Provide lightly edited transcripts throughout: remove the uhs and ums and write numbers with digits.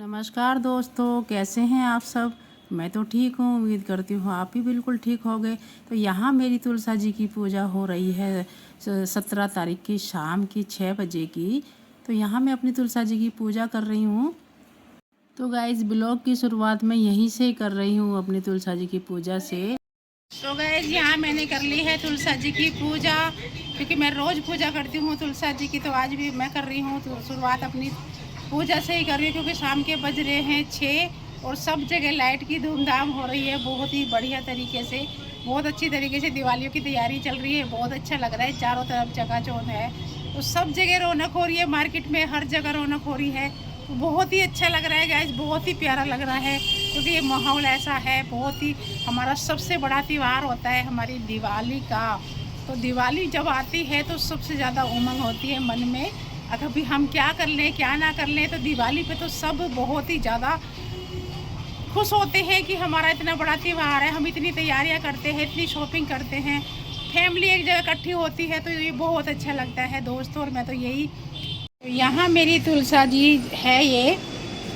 नमस्कार दोस्तों, कैसे हैं आप सब। मैं तो ठीक हूँ, उम्मीद करती हूँ आप भी बिल्कुल ठीक होंगे। तो यहाँ मेरी तुलसा जी की पूजा हो रही है 17 तारीख की शाम की 6 बजे की। तो यहाँ मैं अपनी तुलसा जी की पूजा कर रही हूँ। तो गाइस, ब्लॉग की शुरुआत मैं यहीं से कर रही हूँ, अपनी तुलसा जी की पूजा से। तो गाइस, यहाँ मैंने कर ली है तुलसा जी की पूजा, क्योंकि मैं रोज़ पूजा करती हूँ तुलसा जी की। तो आज भी मैं कर रही हूँ तो शुरुआत अपनी पूजा से ही कर रही हूँ, क्योंकि शाम के बज रहे हैं 6 और सब जगह लाइट की धूमधाम हो रही है बहुत ही बढ़िया तरीके से। बहुत अच्छी तरीके से दिवालियों की तैयारी चल रही है, बहुत अच्छा लग रहा है। चारों तरफ चकाचौंध है, तो सब जगह रौनक हो रही है, मार्केट में हर जगह रौनक हो रही है। तो बहुत ही अच्छा लग रहा है गाइस, बहुत ही प्यारा लग रहा है, क्योंकि ये माहौल ऐसा है। बहुत ही हमारा सबसे बड़ा त्यौहार होता है हमारी दिवाली का। तो दिवाली जब आती है तो सबसे ज़्यादा उमंग होती है मन में। अगर भी हम क्या कर लें क्या ना कर लें, तो दिवाली पे तो सब बहुत ही ज़्यादा खुश होते हैं कि हमारा इतना बड़ा त्यौहार है, हम इतनी तैयारियां करते हैं, इतनी शॉपिंग करते हैं, फैमिली एक जगह इकट्ठी होती है, तो ये बहुत अच्छा लगता है दोस्तों। और मैं तो यही, यहाँ मेरी तुलसा जी है ये,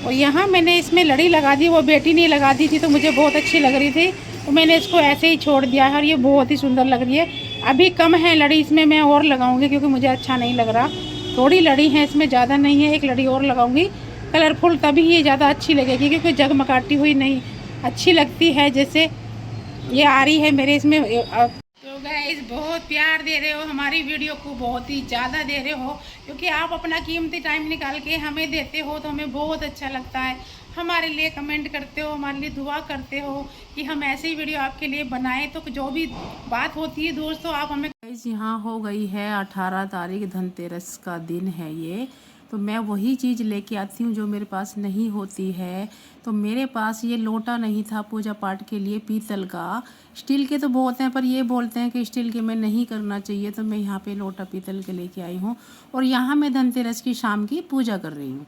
और यहाँ मैंने इसमें लड़ी लगा दी, वो बेटी ने लगा दी थी तो मुझे बहुत अच्छी लग रही थी, तो मैंने इसको ऐसे ही छोड़ दिया है। और ये बहुत ही सुंदर लग रही है। अभी कम है लड़ी इसमें, मैं और लगाऊंगी क्योंकि मुझे अच्छा नहीं लग रहा। थोड़ी लड़ी है इसमें, ज़्यादा नहीं है, एक लड़ी और लगाऊंगी कलरफुल, तभी ये ज़्यादा अच्छी लगेगी, क्योंकि जगमगाती हुई नहीं अच्छी लगती है जैसे ये आ रही है मेरे इसमें। तो गाइस, बहुत प्यार दे रहे हो हमारी वीडियो को, बहुत ही ज़्यादा दे रहे हो, क्योंकि आप अपना कीमती टाइम निकाल के हमें देते हो, तो हमें बहुत अच्छा लगता है। हमारे लिए कमेंट करते हो, हमारे लिए दुआ करते हो कि हम ऐसी ही वीडियो आपके लिए बनाएं। तो जो भी बात होती है दोस्तों, आप हमें। गाइस, यहाँ हो गई है 18 तारीख, धनतेरस का दिन है ये। तो मैं वही चीज़ लेके आती हूँ जो मेरे पास नहीं होती है। तो मेरे पास ये लोटा नहीं था पूजा पाठ के लिए, पीतल का। स्टील के तो बहुत हैं, पर ये बोलते हैं कि स्टील के में नहीं करना चाहिए, तो मैं यहाँ पे लोटा पीतल के लेके आई हूँ। और यहाँ मैं धनतेरस की शाम की पूजा कर रही हूँ।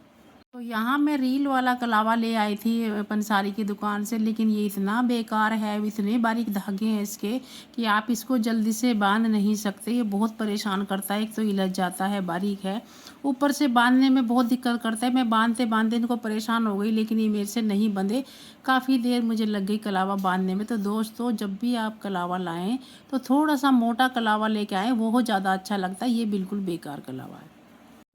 तो यहाँ मैं रील वाला कलावा ले आई थी पंसारी की दुकान से, लेकिन ये इतना बेकार है, इतने बारीक धागे हैं इसके कि आप इसको जल्दी से बांध नहीं सकते। ये बहुत परेशान करता है, एक तो इलझ जाता है, बारीक है, ऊपर से बांधने में बहुत दिक्कत करता है। मैं बांधते बांधते इनको परेशान हो गई, लेकिन ये मेरे से नहीं बंधे। काफ़ी देर मुझे लग गई कलावा बांधने में। तो दोस्तों, जब भी आप कलावा लाएँ तो थोड़ा सा मोटा कलावा लेके आएँ, वो ज़्यादा अच्छा लगता है। ये बिल्कुल बेकार कलावा है।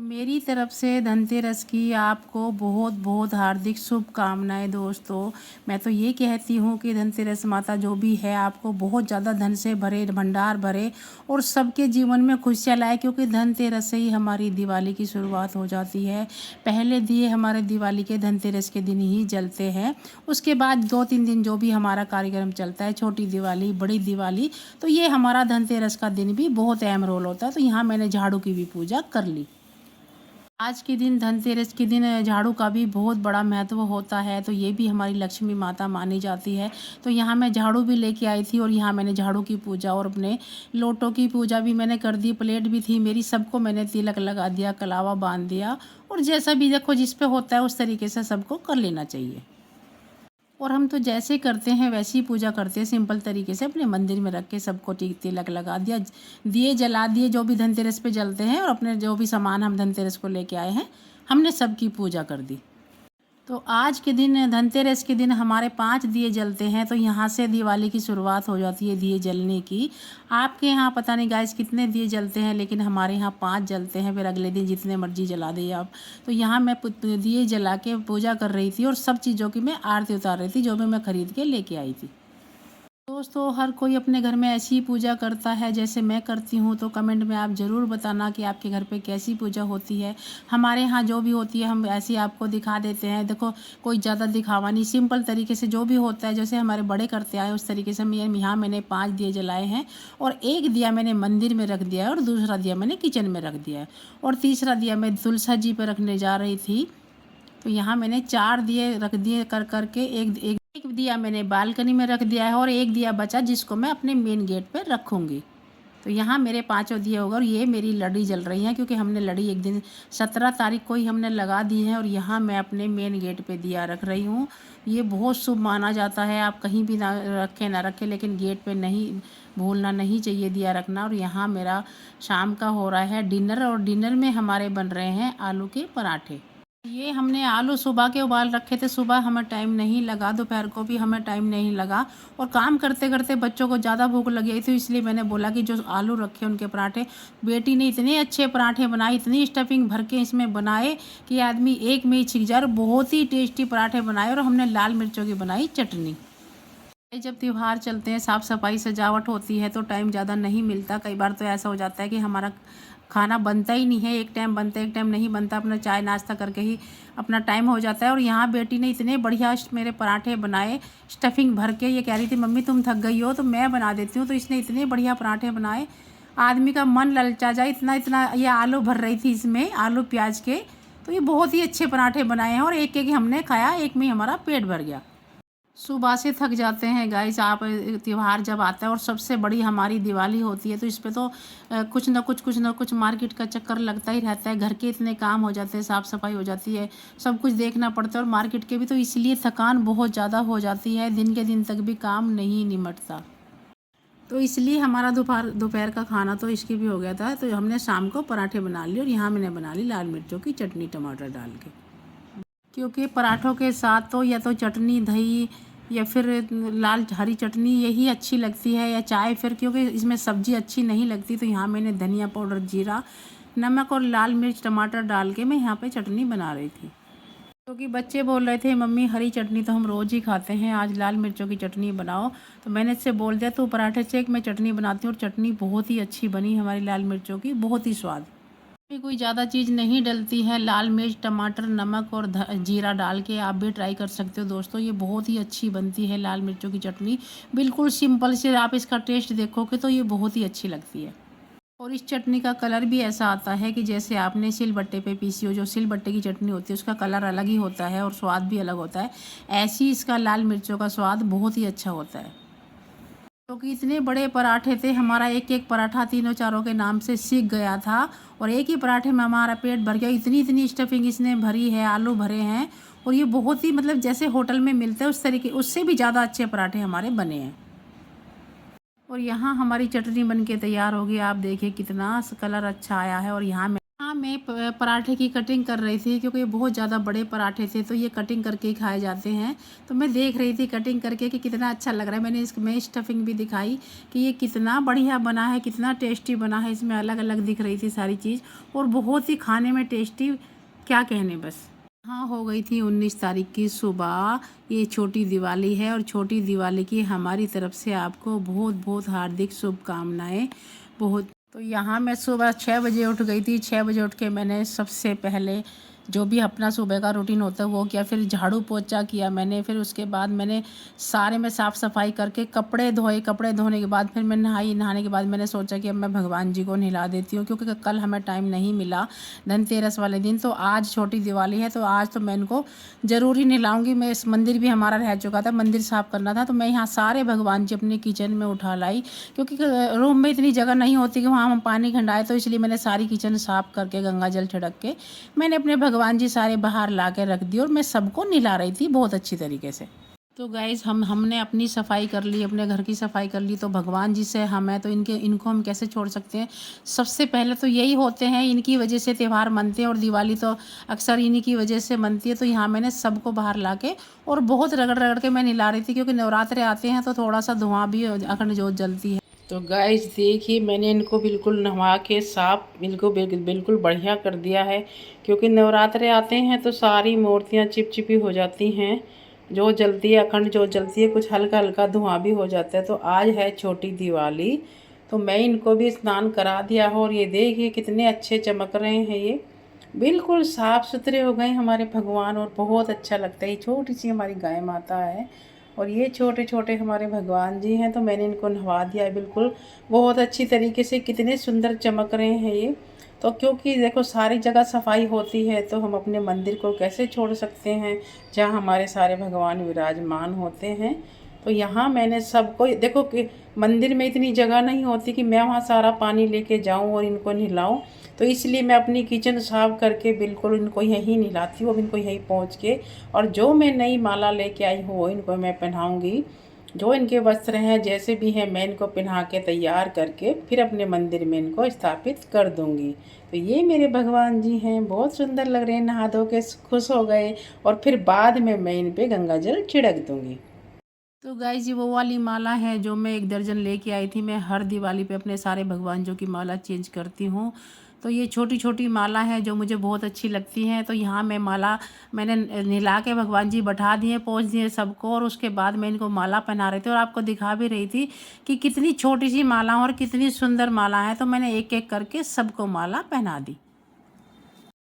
मेरी तरफ से धनतेरस की आपको बहुत बहुत हार्दिक शुभकामनाएं दोस्तों। मैं तो ये कहती हूँ कि धनतेरस माता जो भी है आपको बहुत ज़्यादा धन से भरे, भंडार भरे, और सबके जीवन में खुशियाँ लाए, क्योंकि धनतेरस से ही हमारी दिवाली की शुरुआत हो जाती है। पहले दिए हमारे दिवाली के धनतेरस के दिन ही जलते हैं, उसके बाद 2-3 दिन जो भी हमारा कार्यक्रम चलता है, छोटी दिवाली, बड़ी दिवाली, तो ये हमारा धनतेरस का दिन भी बहुत अहम रोल होता है। तो यहाँ मैंने झाड़ू की भी पूजा कर ली। आज के दिन, धनतेरस के दिन, झाड़ू का भी बहुत बड़ा महत्व होता है। तो ये भी हमारी लक्ष्मी माता मानी जाती है। तो यहाँ मैं झाड़ू भी लेके आई थी, और यहाँ मैंने झाड़ू की पूजा और अपने लोटों की पूजा भी मैंने कर दी। प्लेट भी थी मेरी, सबको मैंने तिलक लगा दिया, कलावा बांध दिया। और जैसा भी देखो जिस पे होता है उस तरीके से सबको कर लेना चाहिए। और हम तो जैसे करते हैं वैसे ही पूजा करते हैं, सिंपल तरीके से अपने मंदिर में रख के सबको तिलक लगा दिया, दिए जला दिए जो भी धनतेरस पे जलते हैं, और अपने जो भी सामान हम धनतेरस को लेके आए हैं, हमने सबकी पूजा कर दी। तो आज के दिन, धनतेरस के दिन, हमारे 5 दिए जलते हैं। तो यहाँ से दिवाली की शुरुआत हो जाती है दिए जलने की। आपके यहाँ पता नहीं गाइस कितने दिए जलते हैं, लेकिन हमारे यहाँ 5 जलते हैं। फिर अगले दिन जितने मर्जी जला दे आप। तो यहाँ मैं दिए जला के पूजा कर रही थी, और सब चीज़ों की मैं आरती उतार रही थी जो भी मैं ख़रीद के लेके आई थी। दोस्तों, हर कोई अपने घर में ऐसी ही पूजा करता है जैसे मैं करती हूँ। तो कमेंट में आप ज़रूर बताना कि आपके घर पे कैसी पूजा होती है। हमारे यहाँ जो भी होती है हम ऐसी आपको दिखा देते हैं। देखो, कोई ज़्यादा दिखावा नहीं, सिंपल तरीके से जो भी होता है जैसे हमारे बड़े करते आए उस तरीके से मैं यहाँ मैंने 5 दिए जलाए हैं, और एक दिया मैंने मंदिर में रख दिया है, और दूसरा दिया मैंने किचन में रख दिया है, और तीसरा दिया मैं तुलसा जी पर रखने जा रही थी। तो यहाँ मैंने 4 दिए रख दिए कर करके, एक दिया मैंने बालकनी में रख दिया है, और एक दिया बचा जिसको मैं अपने मेन गेट पर रखूँगी। तो यहाँ मेरे 5 दिए हो गए, और ये मेरी लड़ी जल रही है, क्योंकि हमने लड़ी एक दिन 17 तारीख को ही हमने लगा दी है। और यहाँ मैं अपने मेन गेट पे दिया रख रही हूँ। ये बहुत शुभ माना जाता है, आप कहीं भी ना रखें ना रखें, लेकिन गेट पे नहीं भूलना नहीं चाहिए दिया रखना। और यहाँ मेरा शाम का हो रहा है डिनर, और डिनर में हमारे बन रहे हैं आलू के पराठे। ये हमने आलू सुबह के उबाल रखे थे, सुबह हमें टाइम नहीं लगा, दोपहर को भी हमें टाइम नहीं लगा और काम करते करते बच्चों को ज़्यादा भूख लगी थी, इसलिए मैंने बोला कि जो आलू रखे उनके पराठे, बेटी ने इतने अच्छे पराठे बनाए, इतनी स्टफिंग भर के इसमें बनाए कि आदमी एक में ही छिक जाए, और बहुत ही टेस्टी पराठे बनाए। और हमने लाल मिर्चों की बनाई चटनी। जब त्योहार चलते हैं, साफ़ सफाई सजावट होती है, तो टाइम ज़्यादा नहीं मिलता। कई बार तो ऐसा हो जाता है कि हमारा खाना बनता ही नहीं है, एक टाइम बनता है एक टाइम नहीं बनता, अपना चाय नाश्ता करके ही अपना टाइम हो जाता है। और यहाँ बेटी ने इतने बढ़िया मेरे पराठे बनाए स्टफिंग भर के, ये कह रही थी मम्मी तुम थक गई हो तो मैं बना देती हूँ, तो इसने इतने बढ़िया पराठे बनाए, आदमी का मन ललचा जाए इतना इतना। ये आलू भर रही थी इसमें, आलू प्याज के, तो ये बहुत ही अच्छे पराठे बनाए हैं और एक एक हमने खाया, एक में हमारा पेट भर गया। सुबह से थक जाते हैं गाइस, आप त्योहार जब आता है और सबसे बड़ी हमारी दिवाली होती है, तो इस पे तो कुछ ना कुछ मार्केट का चक्कर लगता ही रहता है। घर के इतने काम हो जाते हैं, साफ़ सफाई हो जाती है, सब कुछ देखना पड़ता है और मार्केट के भी, तो इसलिए थकान बहुत ज़्यादा हो जाती है, दिन के दिन तक भी काम नहीं निमटता। तो इसलिए हमारा दोपहर दोपहर का खाना तो इसकी भी हो गया था, तो हमने शाम को पराठे बना लिए और यहाँ मैंने बना ली लाल मिर्चों की चटनी टमाटर डाल के, क्योंकि पराठों के साथ तो या तो चटनी दही या फिर लाल हरी चटनी यही अच्छी लगती है, या चाय फिर, क्योंकि इसमें सब्ज़ी अच्छी नहीं लगती। तो यहाँ मैंने धनिया पाउडर, जीरा, नमक और लाल मिर्च टमाटर डाल के मैं यहाँ पे चटनी बना रही थी, क्योंकि बच्चे बोल रहे थे मम्मी हरी चटनी तो हम रोज़ ही खाते हैं, आज लाल मिर्चों की चटनी बनाओ। तो मैंने इससे बोल दिया तो पराठे से एक मैं चटनी बनाती हूँ, और चटनी बहुत ही अच्छी बनी हमारी लाल मिर्चों की, बहुत ही स्वाद। भी कोई ज़्यादा चीज़ नहीं डलती है, लाल मिर्च टमाटर नमक और जीरा डाल के आप भी ट्राई कर सकते हो दोस्तों, ये बहुत ही अच्छी बनती है लाल मिर्चों की चटनी, बिल्कुल सिंपल से आप इसका टेस्ट देखोगे तो ये बहुत ही अच्छी लगती है। और इस चटनी का कलर भी ऐसा आता है कि जैसे आपने सिलबट्टे पे पीसी हो, जो सिलबट्टे की चटनी होती है उसका कलर अलग ही होता है और स्वाद भी अलग होता है, ऐसी इसका लाल मिर्चों का स्वाद बहुत ही अच्छा होता है। क्योंकि इतने बड़े पराठे थे, हमारा एक एक पराठा तीनों चारों के नाम से सीख गया था, और एक ही पराठे में हमारा पेट भर गया, इतनी इतनी स्टफिंग इसने भरी है, आलू भरे हैं, और ये बहुत ही मतलब जैसे होटल में मिलते हैं उस तरीके, उससे भी ज़्यादा अच्छे पराठे हमारे बने हैं। और यहाँ हमारी चटनी बन के तैयार हो गई, आप देखिए कितना कलर अच्छा आया है। और यहाँ मैं पराठे की कटिंग कर रही थी, क्योंकि ये बहुत ज़्यादा बड़े पराठे थे, तो ये कटिंग करके ही खाए जाते हैं। तो मैं देख रही थी कटिंग करके कि कितना अच्छा लग रहा है, मैंने इसमें स्टफिंग भी दिखाई कि ये कितना बढ़िया बना है, कितना टेस्टी बना है, इसमें अलग अलग दिख रही थी सारी चीज़, और बहुत ही खाने में टेस्टी, क्या कहने बस। हाँ, हो गई थी 19 तारीख की सुबह, ये छोटी दिवाली है, और छोटी दिवाली की हमारी तरफ से आपको बहुत बहुत हार्दिक शुभकामनाएं। बहुत, तो यहाँ मैं सुबह 6 बजे उठ गई थी, 6 बजे उठ के मैंने सबसे पहले जो भी अपना सुबह का रूटीन होता है वो किया, फिर झाड़ू पोछा किया मैंने, फिर उसके बाद मैंने सारे में साफ़ सफाई करके कपड़े धोए, कपड़े धोने के बाद फिर मैं नहाई, नहाने के बाद मैंने सोचा कि अब मैं भगवान जी को नहला देती हूँ, क्योंकि कल हमें टाइम नहीं मिला धनतेरस वाले दिन, तो आज छोटी दिवाली है, तो आज तो मैं इनको ज़रूरी नहलाऊँगी। मैं इस मंदिर भी हमारा रह चुका था, मंदिर साफ़ करना था, तो मैं यहाँ सारे भगवान जी अपने किचन में उठा लाई, क्योंकि रूम में इतनी जगह नहीं होती कि वहाँ हम पानी खंडाए, तो इसलिए मैंने सारी किचन साफ़ करके गंगा जल छिड़क के मैंने अपने भगवान जी सारे बाहर ला के रख दिए, और मैं सबको नहला रही थी बहुत अच्छी तरीके से। तो गाइज़ हमने अपनी सफाई कर ली, अपने घर की सफाई कर ली, तो भगवान जी से हम हैं तो इनको हम कैसे छोड़ सकते हैं। सबसे पहले तो यही होते हैं, इनकी वजह से त्यौहार मनते हैं, और दिवाली तो अक्सर इन्हीं की वजह से मनती है। तो यहाँ मैंने सबको बाहर ला के और बहुत रगड़ रगड़ के मैं नहला रही थी, क्योंकि नवरात्रे आते हैं तो थोड़ा सा धुआं भी अखंड जोत जलती है। तो गाइस देखिए, मैंने इनको बिल्कुल नहवा के साफ इनको बिल्कुल बढ़िया कर दिया है, क्योंकि नवरात्रे आते हैं तो सारी मूर्तियाँ चिपचिपी हो जाती हैं, जो जलती है अखंड जो जलती है, कुछ हल्का हल्का धुआं भी हो जाता है। तो आज है छोटी दिवाली, तो मैं इनको भी स्नान करा दिया हो, और ये देखिए कितने अच्छे चमक रहे हैं, ये बिल्कुल साफ़ सुथरे हो गए हमारे भगवान, और बहुत अच्छा लगता है। ये छोटी सी हमारी गाय माता है, और ये छोटे छोटे हमारे भगवान जी हैं, तो मैंने इनको नहवा दिया है बिल्कुल बहुत अच्छी तरीके से, कितने सुंदर चमक रहे हैं ये। तो क्योंकि देखो सारी जगह सफाई होती है, तो हम अपने मंदिर को कैसे छोड़ सकते हैं जहाँ हमारे सारे भगवान विराजमान होते हैं। तो यहाँ मैंने सबको, देखो कि मंदिर में इतनी जगह नहीं होती कि मैं वहाँ सारा पानी लेके जाऊँ और इनको नहलाऊँ, तो इसलिए मैं अपनी किचन साफ करके बिल्कुल इनको यहीं नहलाती हूँ। अब इनको यहीं पहुँच के, और जो मैं नई माला लेके आई हूँ वो इनको मैं पहनाऊँगी, जो इनके वस्त्र हैं जैसे भी हैं मैं इनको पहना के तैयार करके फिर अपने मंदिर में इनको स्थापित कर दूंगी। तो ये मेरे भगवान जी हैं, बहुत सुंदर लग रहे हैं, नहा धो के खुश हो गए और फिर बाद में मैं इन पे गंगा जल छिड़क दूंगी। तो गाइस ये वो वाली माला है जो मैं 1 दर्जन लेके आई थी। मैं हर दिवाली पे अपने सारे भगवान जी की माला चेंज करती हूँ। तो ये छोटी छोटी माला है जो मुझे बहुत अच्छी लगती हैं। तो यहाँ मैं माला मैंने नहला के भगवान जी बैठा दिए, पोंछ दिए सबको, और उसके बाद मैं इनको माला पहना रही थी और आपको दिखा भी रही थी कि कितनी छोटी सी माला और कितनी सुंदर माला है। तो मैंने एक एक करके सबको माला पहना दी।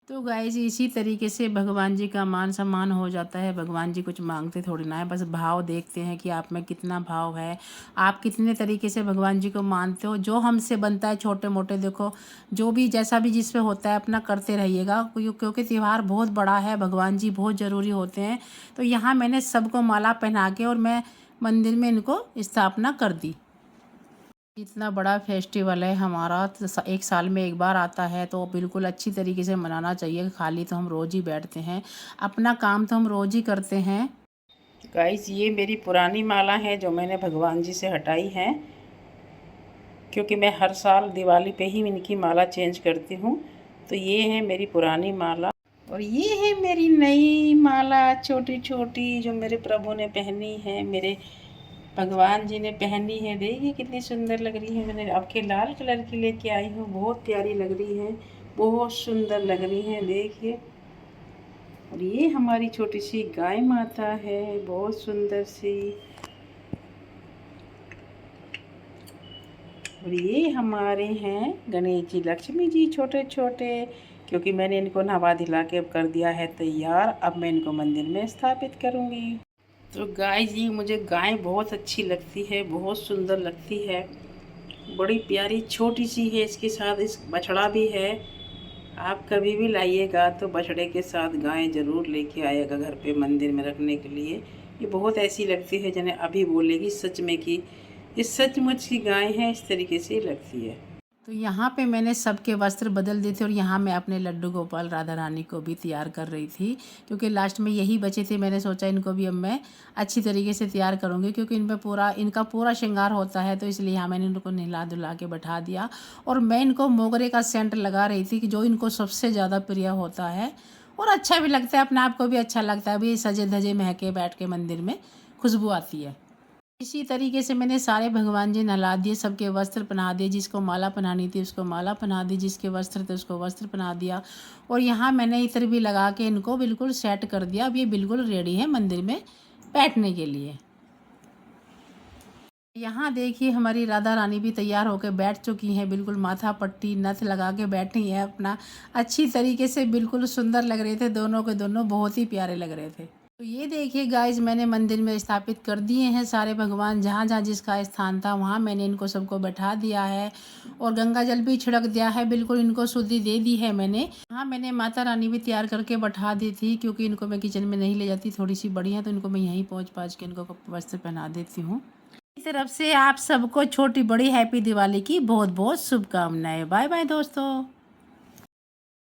तो गाइस इसी तरीके से भगवान जी का मान सम्मान हो जाता है। भगवान जी कुछ मांगते थोड़ी ना है, बस भाव देखते हैं कि आप में कितना भाव है, आप कितने तरीके से भगवान जी को मानते हो। जो हमसे बनता है छोटे मोटे, देखो जो भी जैसा भी जिस पे होता है अपना करते रहिएगा, क्योंकि त्यौहार बहुत बड़ा है, भगवान जी बहुत ज़रूरी होते हैं। तो यहाँ मैंने सबको माला पहना के और मैं मंदिर में इनको स्थापना कर दी। इतना बड़ा फेस्टिवल है हमारा, तो 1 साल में 1 बार आता है, तो बिल्कुल अच्छी तरीके से मनाना चाहिए। खाली तो हम रोज़ ही बैठते हैं, अपना काम तो हम रोज़ ही करते हैं। गाइस ये मेरी पुरानी माला है जो मैंने भगवान जी से हटाई है, क्योंकि मैं हर साल दिवाली पे ही इनकी माला चेंज करती हूँ। तो ये है मेरी पुरानी माला और ये है मेरी नई माला, छोटी छोटी, जो मेरे प्रभु ने पहनी है, मेरे भगवान जी ने पहनी है। देखिए कितनी सुंदर लग रही है। मैंने आपके लाल कलर की लेके आई हूँ, बहुत प्यारी लग रही है, बहुत सुंदर लग रही है, देखिए। और ये हमारी छोटी सी गाय माता है, बहुत सुंदर सी। और ये हमारे हैं गणेश जी, लक्ष्मी जी, छोटे छोटे, क्योंकि मैंने इनको नहवा धुला के अब कर दिया है तैयार। अब मैं इनको मंदिर में स्थापित करूँगी। तो गाय जी मुझे गाय बहुत अच्छी लगती है, बहुत सुंदर लगती है, बड़ी प्यारी छोटी सी है। इसके साथ इस बछड़ा भी है। आप कभी भी लाइएगा तो बछड़े के साथ गाय ज़रूर लेके आएगा घर पे मंदिर में रखने के लिए। ये बहुत ऐसी लगती है जिन्हें अभी बोलेगी सच में कि ये सचमुच की गाय है, इस तरीके से लगती है। तो यहाँ पे मैंने सबके वस्त्र बदल दिए थे और यहाँ मैं अपने लड्डू गोपाल राधा रानी को भी तैयार कर रही थी, क्योंकि लास्ट में यही बचे थे। मैंने सोचा इनको भी अब मैं अच्छी तरीके से तैयार करूँगी, क्योंकि इनका पूरा श्रृंगार होता है। तो इसलिए यहाँ मैंने इनको नहला धुला के बैठा दिया और मैं इनको मोगरे का सेंट लगा रही थी, कि जो इनको सबसे ज़्यादा प्रिय होता है और अच्छा भी लगता है, अपने आप को भी अच्छा लगता है। अभी सजे धजे महके बैठ के मंदिर में खुशबू आती है। इसी तरीके से मैंने सारे भगवान जी नहला दिए, सबके वस्त्र पहना दिए। जिसको माला पहनानी थी उसको माला पहना दी, जिसके वस्त्र थे उसको वस्त्र पहना दिया। और यहाँ मैंने इत्र भी लगा के इनको बिल्कुल सेट कर दिया। अब ये बिल्कुल रेडी है मंदिर में बैठने के लिए। यहाँ देखिए हमारी राधा रानी भी तैयार होकर बैठ चुकी हैं, बिल्कुल माथा पट्टी नथ लगा के बैठी हैं अपना अच्छी तरीके से। बिल्कुल सुंदर लग रहे थे दोनों के दोनों, बहुत ही प्यारे लग रहे थे। तो ये देखिए गाइज मैंने मंदिर में स्थापित कर दिए हैं सारे भगवान। जहाँ जहाँ जिसका स्थान था वहाँ मैंने इनको सबको बैठा दिया है और गंगा जल भी छिड़क दिया है, बिल्कुल इनको शुद्धि दे दी है मैंने। हाँ मैंने माता रानी भी तैयार करके बैठा दी थी, क्योंकि इनको मैं किचन में नहीं ले जाती, थोड़ी सी बड़ी है, तो इनको मैं यहीं पहुँच पाँच के इनको वस्त्र पहना देती हूँ। इस तरफ से आप सबको छोटी बड़ी हैप्पी दिवाली की बहुत बहुत शुभकामनाएं। बाय बाय दोस्तों।